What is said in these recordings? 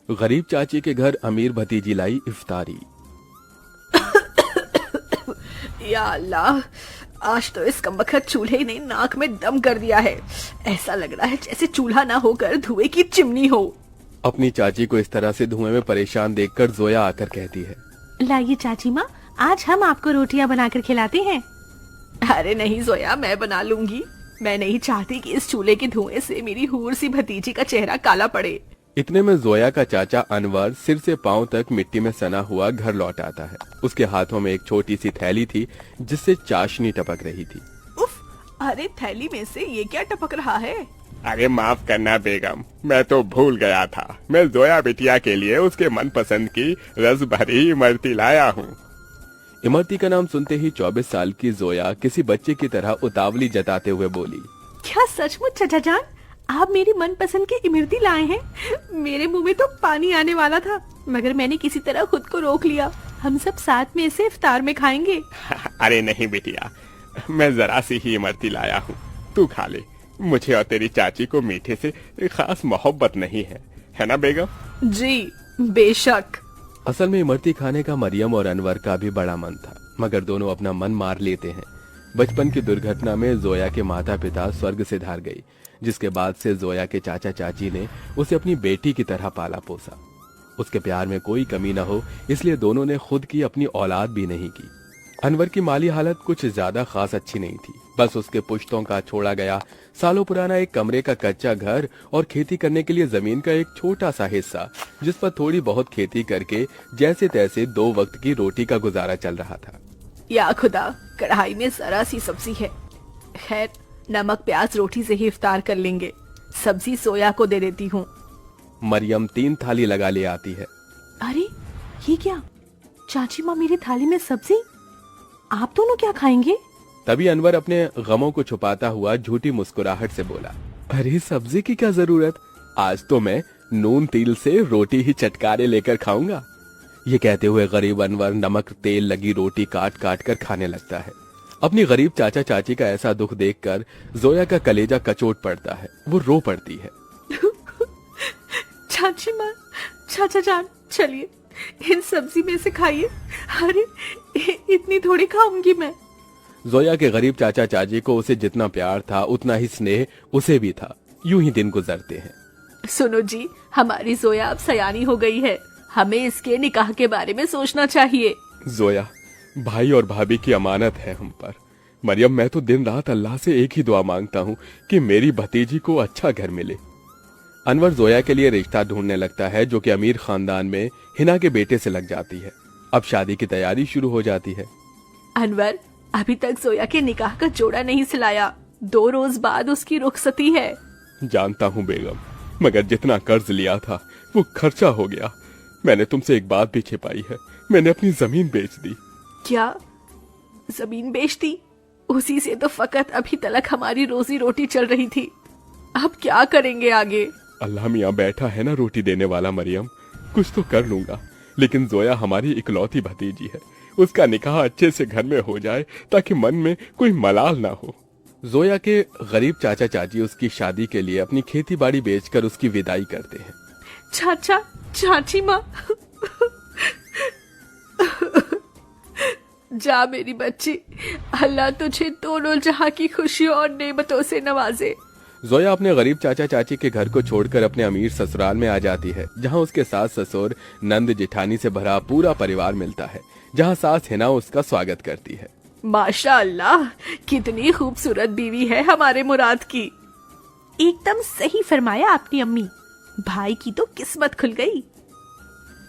गरीब चाची के घर अमीर भतीजी लाई इफ्तारी। या अल्लाह, आज तो इस कमबख्त चूल्हे ने नाक में दम कर दिया है। ऐसा लग रहा है जैसे चूल्हा ना होकर धुएं की चिमनी हो। अपनी चाची को इस तरह से धुएं में परेशान देखकर जोया आकर कहती है, लाइए चाची माँ, आज हम आपको रोटियां बनाकर खिलाते हैं। अरे नहीं जोया, मैं बना लूंगी। मैं नहीं चाहती कि इस चूल्हे के धुएं से मेरी हूर सी भतीजी का चेहरा काला पड़े। इतने में जोया का चाचा अनवर सिर से पांव तक मिट्टी में सना हुआ घर लौट आता है। उसके हाथों में एक छोटी सी थैली थी जिससे चाशनी टपक रही थी। उफ, अरे थैली में से ये क्या टपक रहा है? अरे माफ करना बेगम, मैं तो भूल गया था। मैं जोया बिटिया के लिए उसके मनपसंद की रस भरी इमरती लाया हूँ। इमरती का नाम सुनते ही 24 साल की जोया किसी बच्चे की तरह उतावली जताते हुए बोली, क्या सचमुच चाचा जान, आप मेरी मनपसंद की इमरती लाए हैं? मेरे मुंह में तो पानी आने वाला था, मगर मैंने किसी तरह खुद को रोक लिया। हम सब साथ में इसे इफ्तार में खाएंगे। अरे नहीं बिटिया, मैं जरा सी ही इमरती लाया हूँ, तू खा ले। मुझे और तेरी चाची को मीठे से खास मोहब्बत नहीं है ना बेगम? जी बेशक। असल में इमरती खाने का मरियम और अनवर का भी बड़ा मन था, मगर दोनों अपना मन मार लेते हैं। बचपन की दुर्घटना में जोया के माता पिता स्वर्ग से धार गई, जिसके बाद से जोया के चाचा चाची ने उसे अपनी बेटी की तरह पाला पोसा। उसके प्यार में कोई कमी न हो, इसलिए दोनों ने खुद की अपनी औलाद भी नहीं की। अनवर की माली हालत कुछ ज्यादा खास अच्छी नहीं थी। बस उसके पुश्तों का छोड़ा गया सालों पुराना एक कमरे का कच्चा घर और खेती करने के लिए जमीन का एक छोटा सा हिस्सा, जिस पर थोड़ी बहुत खेती करके जैसे तैसे 2 वक्त की रोटी का गुजारा चल रहा था। या खुदा, कढ़ाई में जरा सी सब्जी है। खैर, नमक प्याज रोटी से ही इफ्तार कर लेंगे। सब्जी सोया को दे देती हूँ। मरियम 3 थाली लगा ले आती है। अरे ये क्या, चाची माँ मेरी थाली में सब्जी, आप दोनों क्या खाएंगे? तभी अनवर अपने गमों को छुपाता हुआ झूठी मुस्कुराहट से बोला, अरे सब्जी की क्या जरूरत, आज तो मैं नून तिल से रोटी ही चटकारे लेकर खाऊंगा। ये कहते हुए गरीब अनवर नमक तेल लगी रोटी काट काट कर खाने लगता है। अपनी गरीब चाचा चाची का ऐसा दुख देखकर जोया का कलेजा कचोट पड़ता है। वो रो पड़ती है। चाची माँ, चाचा जान, चलिए इन सब्जी में से खाइए। अरे इतनी थोड़ी खाऊंगी मैं। जोया के गरीब चाचा चाची को उसे जितना प्यार था उतना ही स्नेह उसे भी था। यूं ही दिन गुजरते हैं। सुनो जी, हमारी जोया अब सयानी हो गई है। हमें इसके निकाह के बारे में सोचना चाहिए। जोया, भाई और भाभी की अमानत है हम पर। मरियम, मैं तो दिन रात अल्लाह से एक ही दुआ मांगता हूँ कि मेरी भतीजी को अच्छा घर मिले। अनवर जोया के लिए रिश्ता ढूंढने लगता है, जो कि अमीर खानदान में हिना के बेटे से लग जाती है। अब शादी की तैयारी शुरू हो जाती है। अनवर, अभी तक जोया के निकाह का जोड़ा नहीं सिलाया। 2 रोज बाद उसकी रुखसती है। जानता हूँ बेगम, मगर जितना कर्ज लिया था वो खर्चा हो गया। मैंने तुमसे एक बात भी छिपाई है, मैंने अपनी जमीन बेच दी। क्या जमीन बेच दी? उसी से तो फकत अभी तक हमारी रोजी रोटी चल रही थी। अब क्या करेंगे आगे? अल्लाह मियाँ बैठा है ना रोटी देने वाला। मरियम, कुछ तो कर लूंगा, लेकिन जोया हमारी इकलौती भतीजी है। उसका निकाह अच्छे से घर में हो जाए ताकि मन में कोई मलाल ना हो। जोया के गरीब चाचा चाची उसकी शादी के लिए अपनी खेती बाड़ी बेचकर उसकी विदाई करते हैं। चाचा चाची माँ, जा मेरी बच्ची, अल्लाह तुझे दोनों जहां की खुशियों और नेमतों से नवाजे। जोया अपने गरीब चाचा चाची के घर को छोड़कर अपने अमीर ससुराल में आ जाती है, जहां उसके सास ससुर नंद जेठानी से भरा पूरा परिवार मिलता है, जहां सास हिना उसका स्वागत करती है। माशाअल्लाह, कितनी खूबसूरत बीवी है हमारे मुराद की। एकदम सही फरमाया आपने अम्मी, भाई की तो किस्मत खुल गई।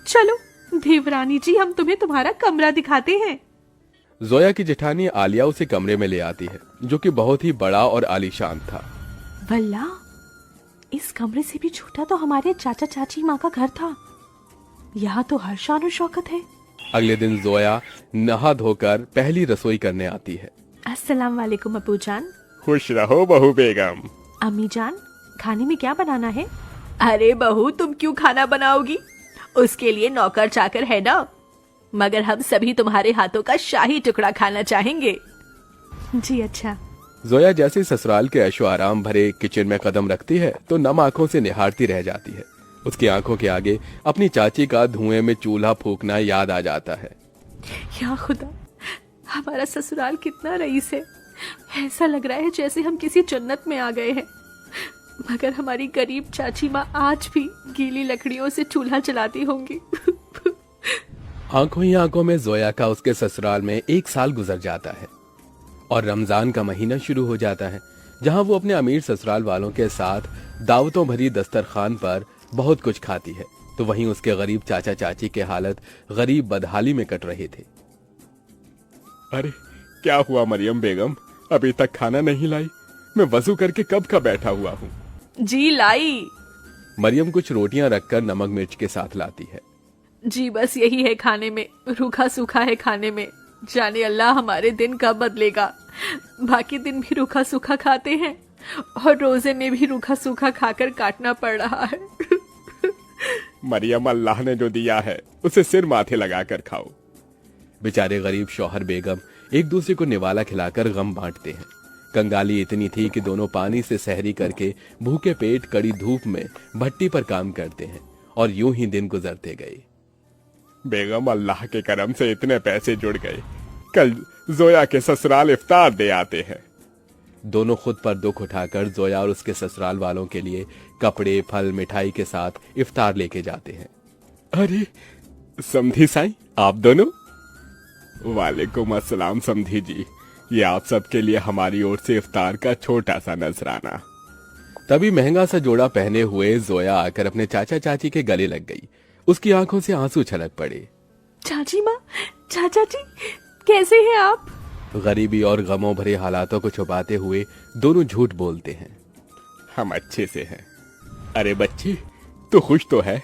चलो देवरानी जी, हम तुम्हें तुम्हारा कमरा दिखाते हैं। जोया की जेठानी आलिया उसे कमरे में ले आती है, जो कि बहुत ही बड़ा और आलीशान था। वल्ला, इस कमरे से भी छोटा तो हमारे चाचा चाची माँ का घर था। यहाँ तो हर शान और शौकत है। अगले दिन जोया नहा धोकर पहली रसोई करने आती है। अस्सलाम वालेकुम अबू जान। खुश रहो बहू बेगम। अम्मी जान, खाने में क्या बनाना है? अरे बहू, तुम क्यों खाना बनाओगी? उसके लिए नौकर चाकर है ना, मगर हम सभी तुम्हारे हाथों का शाही टुकड़ा खाना चाहेंगे। जी अच्छा। जोया जैसे ससुराल के ऐशो आराम भरे किचन में कदम रखती है तो नम आंखों से निहारती रह जाती है। उसकी आंखों के आगे अपनी चाची का धुएं में चूल्हा फूकना याद आ जाता है। या खुदा, हमारा ससुराल कितना रईस है। ऐसा लग रहा है जैसे हम किसी जन्नत में आ गए हैं। मगर हमारी गरीब चाची माँ आज भी गीली लकड़ियों से चूल्हा जलाती होंगी। आंखों ही आंखों में जोया का उसके ससुराल में 1 साल गुजर जाता है और रमजान का महीना शुरू हो जाता है, जहां वो अपने अमीर ससुराल वालों के साथ दावतों भरी दस्तरखान पर बहुत कुछ खाती है, तो वहीं उसके गरीब चाचा चाची के हालत गरीब बदहाली में कट रहे थे। अरे क्या हुआ मरियम बेगम, अभी तक खाना नहीं लाई? मैं वजू करके कब का बैठा हुआ हूँ। जी लाई। मरियम कुछ रोटियां रखकर नमक मिर्च के साथ लाती है। जी बस यही है खाने में, रूखा सूखा है खाने में। जाने अल्लाह हमारे दिन कब बदलेगा। बाकी दिन भी रूखा सूखा खाते हैं और रोजे में भी रूखा सूखा खाकर काटना पड़ रहा है। मरियम, अल्लाह ने जो दिया है उसे सिर माथे लगाकर खाओ। बेचारे गरीब शौहर बेगम एक दूसरे को निवाला खिलाकर गम बांटते हैं। कंगाली इतनी थी कि दोनों पानी से सहरी करके भूखे पेट कड़ी धूप में भट्टी पर काम करते हैं और यूं ही दिन गुजरते गए। बेगम, अल्लाह के करम से इतने पैसे जुड़ गए, कल जोया के ससुराल इफ्तार दे आते हैं। दोनों खुद पर दुख उठाकर जोया और उसके ससुराल वालों के लिए कपड़े, फल, मिठाई के साथ इफ्तार लेके जाते हैं। अरे समधी साईं, आप दोनों? वालेकुम अस्सलाम समधी जी, ये आप सबके लिए हमारी ओर से इफ्तार का छोटा सा नजराना। तभी महंगा सा जोड़ा पहने हुए जोया आकर अपने चाचा चाची के गले लग गई। उसकी आंखों से आंसू छलक पड़े। चाची माँ, चाचा जी, कैसे हैं आप? गरीबी और गमों भरे हालातों को छुपाते हुए दोनों झूठ बोलते हैं। हम अच्छे से हैं। अरे बच्ची, तू खुश तो है?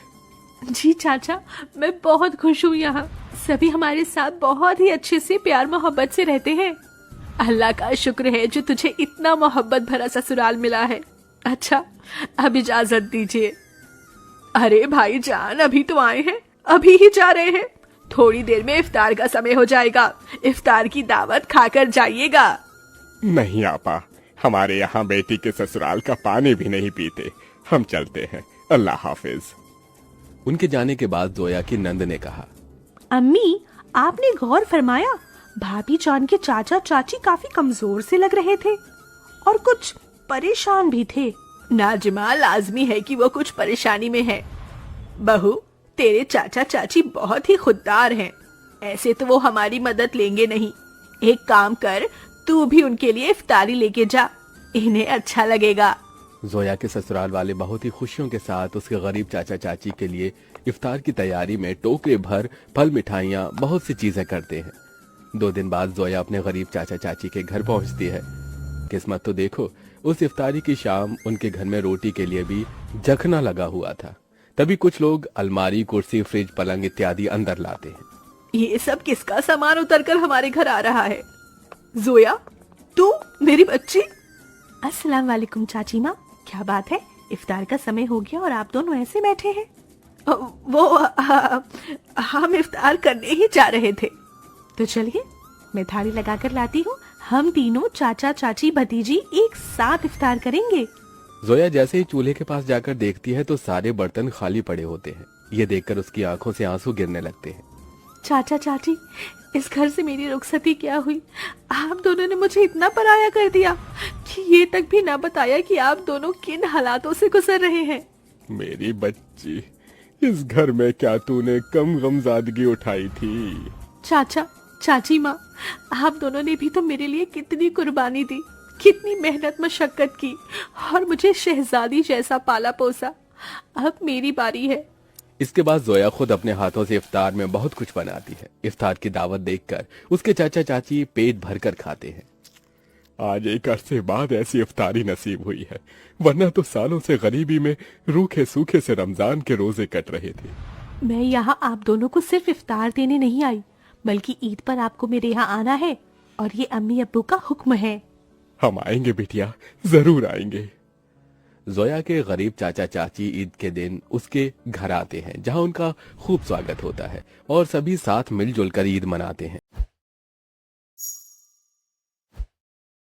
जी चाचा, मैं बहुत खुश हूँ। यहाँ सभी हमारे साथ बहुत ही अच्छे से प्यार मोहब्बत से रहते हैं। अल्लाह का शुक्र है जो तुझे इतना मोहब्बत भरा ससुराल मिला है। अच्छा, अब इजाजत दीजिए। अरे भाईजान, अभी तो आए हैं, अभी ही जा रहे हैं। थोड़ी देर में इफ्तार का समय हो जाएगा। इफ्तार की दावत खाकर जाइएगा। नहीं आपा, हमारे यहाँ बेटी के ससुराल का पानी भी नहीं पीते। हम चलते हैं, अल्लाह हाफिज। उनके जाने के बाद जोया की नंद ने कहा, अम्मी, आपने गौर फरमाया भाभी जान के चाचा चाची काफी कमजोर से लग रहे थे और कुछ परेशान भी थे। नाजिमा, लाजमी है कि वो कुछ परेशानी में है। बहू, तेरे चाचा चाची बहुत ही खुददार हैं। ऐसे तो वो हमारी मदद लेंगे नहीं। एक काम कर, तू भी उनके लिए इफ्तारी लेके जा, इन्हें अच्छा लगेगा। जोया के ससुराल वाले बहुत ही खुशियों के साथ उसके गरीब चाचा चाची के लिए इफ्तार की तैयारी में टोकरे भर फल, मिठाइयाँ, बहुत सी चीजें करते हैं। 2 दिन बाद जोया अपने गरीब चाचा चाची के घर पहुंचती है। किस्मत तो देखो, उस इफ्तारी की शाम उनके घर में रोटी के लिए भी जखना लगा हुआ था। तभी कुछ लोग अलमारी, कुर्सी, फ्रिज, पलंग इत्यादि अंदर लाते हैं। ये सब किसका सामान उतर कर हमारे घर आ रहा है? जोया, तू मेरी बच्ची? अस्सलाम वालेकुम चाची माँ, क्या बात है? इफ्तार का समय हो गया और आप दोनों ऐसे बैठे हैं? हम इफ्तार करने ही जा रहे थे। तो चलिए, मैं थाली लगाकर लाती हूँ। हम तीनों चाचा चाची भतीजी एक साथ इफ्तार करेंगे। जोया जैसे ही चूल्हे के पास जाकर देखती है तो सारे बर्तन खाली पड़े होते हैं। ये देखकर उसकी आंखों से आंसू गिरने लगते हैं। चाचा चाची, इस घर से मेरी रुखसती क्या हुई? आप दोनों ने मुझे इतना पराया कर दिया कि ये तक भी ना बताया कि आप दोनों किन हालातों से गुजर रहे हैं। मेरी बच्ची, इस घर में क्या तूने कम गमजादगी उठाई थी? चाचा चाची माँ, आप दोनों ने भी तो मेरे लिए कितनी कुर्बानी दी, कितनी मेहनत मशक्कत की और मुझे शहजादी जैसा पाला पोसा। अब मेरी बारी है। इसके बाद जोया खुद अपने हाथों से इफ्तार में बहुत कुछ बनाती है। इफ्तार की दावत देखकर उसके चाचा चाची पेट भरकर खाते हैं। आज एक अरसे बाद ऐसी इफ्तारी नसीब हुई है, वरना तो सालों से गरीबी में रूखे सूखे से रमजान के रोजे कट रहे थे। मैं यहाँ आप दोनों को सिर्फ इफ्तार देने नहीं आई, बल्कि ईद पर आपको मेरे यहाँ आना है और ये अम्मी अब्बू का हुक्म है। हम आएंगे बिटिया, जरूर आएंगे। जोया के गरीब चाचा चाची ईद के दिन उसके घर आते हैं, जहां उनका खूब स्वागत होता है और सभी साथ मिलजुल कर ईद मनाते हैं।